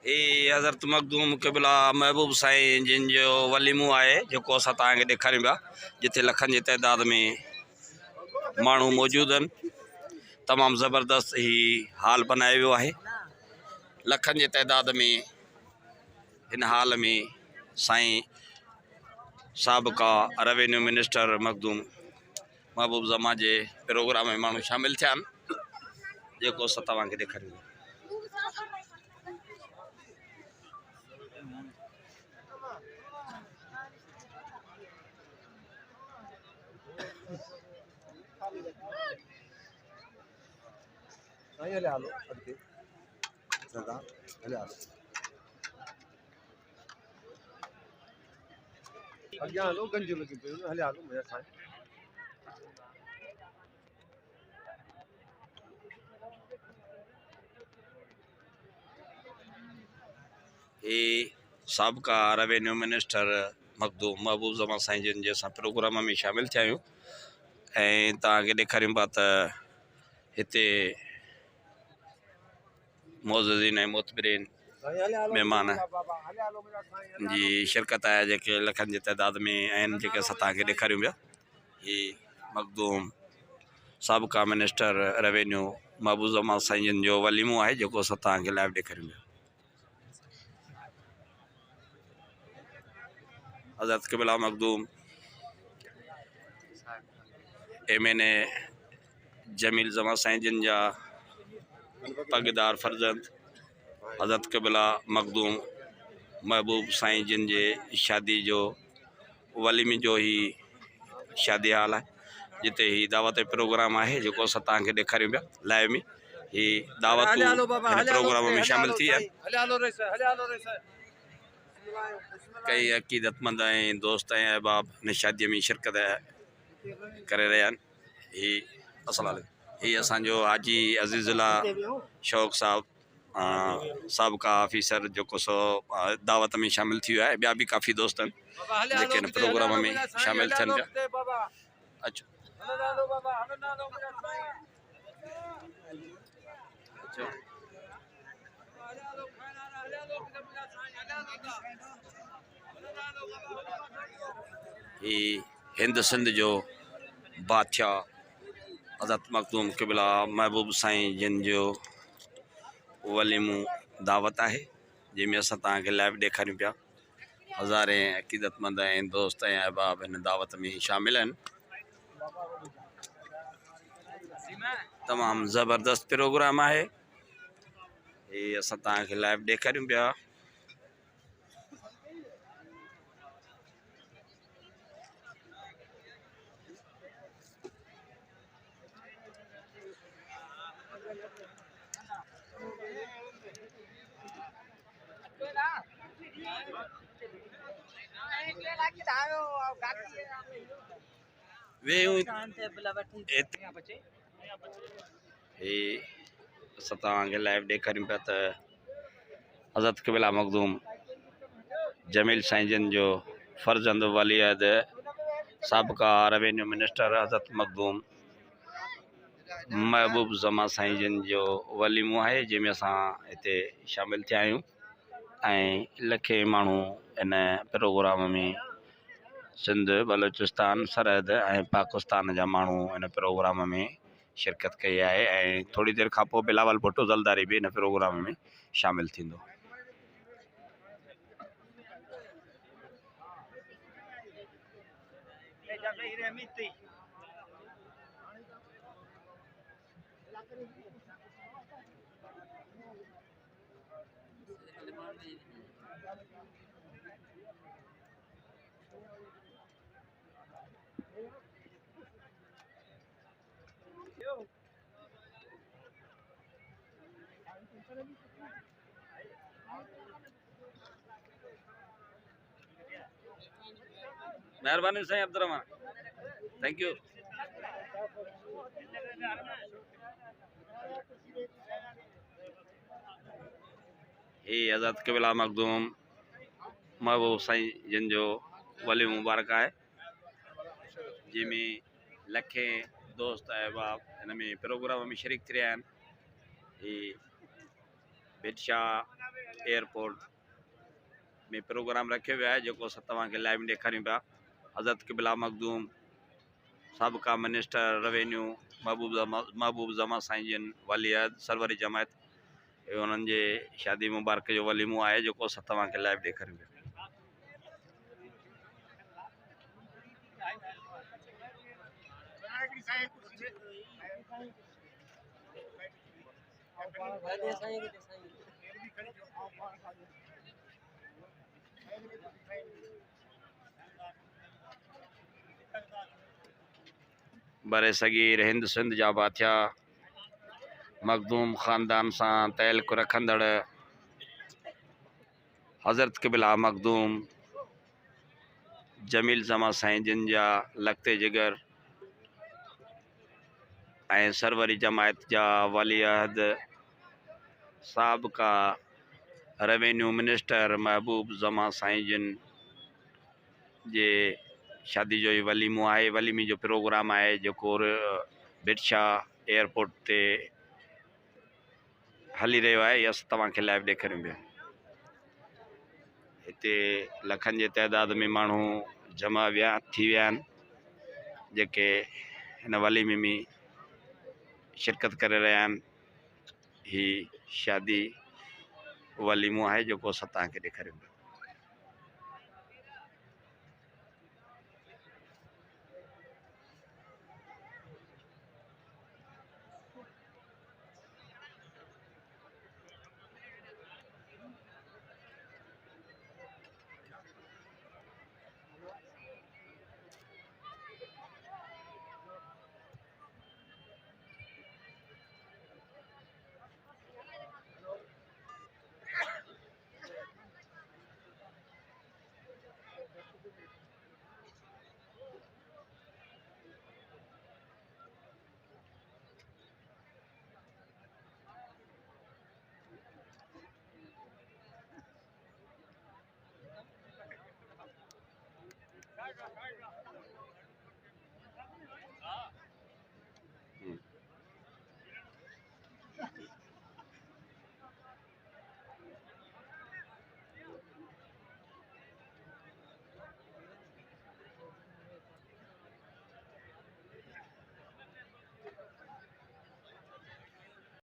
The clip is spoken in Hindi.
ये हज़रत मखदूम क़िबला महबूब साईं जिन जो वलीमो आहे जेको असां तव्हांखे ॾेखारियूं पिया, जिथे लखनि जी तइदाद में माण्हू मौजूद आहिनि। तमामु ज़बरदस्त ही हाल बनायो वियो आहे। लखनि जी तइदाद में हिन हाल में साईं साबिक़ा रेवेन्यू मिनिस्टर मखदूम महबूब ज़मा जे प्रोग्राम में माण्हू शामिल थिया आहिनि, जेको असां तव्हांखे ॾेखारियूं। अॻियां हलो, गंज लॻी पियो हले हलो मुंहिंजा साईं। ये साबिक़ा रेवेन्यू मिनिस्टर मखदूम महबूब ज़मा साईं जिन जे असां प्रोग्राम में शामिल थिया आहियूं ऐं तव्हांखे ॾेखारियूं पिया त हिते मोअज़्ज़िज़ीन ऐं मोतबरीन महिमान जी शिरकत आहे, जेके लखनि जी तइदाद में आहिनि, जेके असां तव्हांखे ॾेखारियूं पिया। ही मखदूम साबिक़ा मिनिस्टर रेवेन्यू महबूब ज़मा साईं जिन जो वलीमो आहे, जेको असां तव्हांखे लाइव ॾेखारियूं पिया। हज़रत क़िबला मखदूम MNA जमील ज़मा साईं जिन जा पगदार फर्जंद हज़रत क़िबला मखदूम महबूब साईं जिन जे शादी जो वलीमे जो ही शादी हाल आहे, जिते ही दावत प्रोग्राम आहे, जेको असां तव्हांखे ॾेखारियूं पिया लाइव में। ही दावत प्रोग्राम में शामिल थी आहिनि। कई अक़ीदतमंद ऐं दोस्त ऐं अहबाब हिन शादीअ में शिरकत करे रहिया आहिनि। ही अस्सलाम वालेकुम। ही असांजो हाजी अज़ीज़ुल्ला शौक़ साहब साबिक़ा ऑफिसर, जेको सो दावत में शामिल थी वियो आहे। ॿिया बि काफ़ी दोस्त आहिनि जेके हिन प्रोग्राम में शामिल थियनि पिया। अच्छा ही हिंद सिंध जो बादशाह हज़रत मखदूम क़िबला महबूब साईं जिन जो वलीमो दावत आहे, जंहिंमें असां तव्हांखे लाइव ॾेखारियूं पिया। हज़ारे अक़ीदतमंद ऐं दोस्त ऐं अहबाब हिन दावत में शामिल आहिनि। तमामु ज़बरदस्त प्रोग्राम आहे, ही असां तव्हांखे लाइव ॾेखारियूं पिया। ही असां तव्हांखे लाइव ॾेखारियूं पिया त हज़रत क़िबला मखदूम जमील साईं जिन जो फर्जंद वलीअहद साबिक़ा रेवेन्यू मिनिस्टर हज़रत मखदूम महबूब ज़मा साईं जिन जो वलीमो आहे, जंहिंमें असां हिते शामिल थिया आहियूं ऐं लखे माण्हू इन प्रोग्राम में सिंध, बलोचिस्तान, सरहद ऐं पाकिस्तान जा माण्हू इन प्रोग्राम में शिरकत कई आहे। ऐं थोरी देरि खां पोइ बिलावल भुट्टो ज़लदारी बि इन प्रोग्राम में शामिल थींदो। मेहरबानी साईं अब्दुर्रहमान, थैंक यू। ही हज़रत क़िबला मखदूम महबूब साईं जिन जो वली मुबारक आहे, जंहिंमें लखे दोस्त अहबाब हिन में प्रोग्राम में शरीक थी रहिया आहिनि। ही बिरशाह एयरपोर्ट में प्रोग्राम रखियो वियो आहे जेको असां तव्हांखे लाइव ॾेखारियूं पिया। हज़रत क़िबला मखदूम साबिक़ा मिनिस्टर रेवेन्यू महबूब ज़मा साईं जिन वाली अहद सरवरी जमायत उन्हनि जे शादी मुबारक जो वलीमो आहे जेको असां तव्हांखे लाइव ॾेखारियूं पिया। बरे सगीर हिंद सिंध जा बाथिया मखदूम ख़ानदान सां तइल्लुक़ रखंदड़ हज़रत क़िबला मखदूम जमील ज़मा साईं जिन जा लखते जिगर ऐं सरवरी जमायत जा वाली अहद साबिक़ा रेवेन्यू मिनिस्टर महबूब ज़मा साईं जिन जे शादी जो ही वलीमो आहे। वलीमे जो प्रोग्राम आहे जेको बिरशाह एयरपोर्ट ते हली रहियो आहे। इहा असां तव्हांखे लाइव ॾेखारियूं पिया। हिते लखनि जे तइदाद में माण्हू जमा थी विया आहिनि जेके हिन वलीमे में शिरकत करे रहिया आहिनि। ही शादी वलीमो आहे जेको असां तव्हांखे ॾेखारियूं पिया।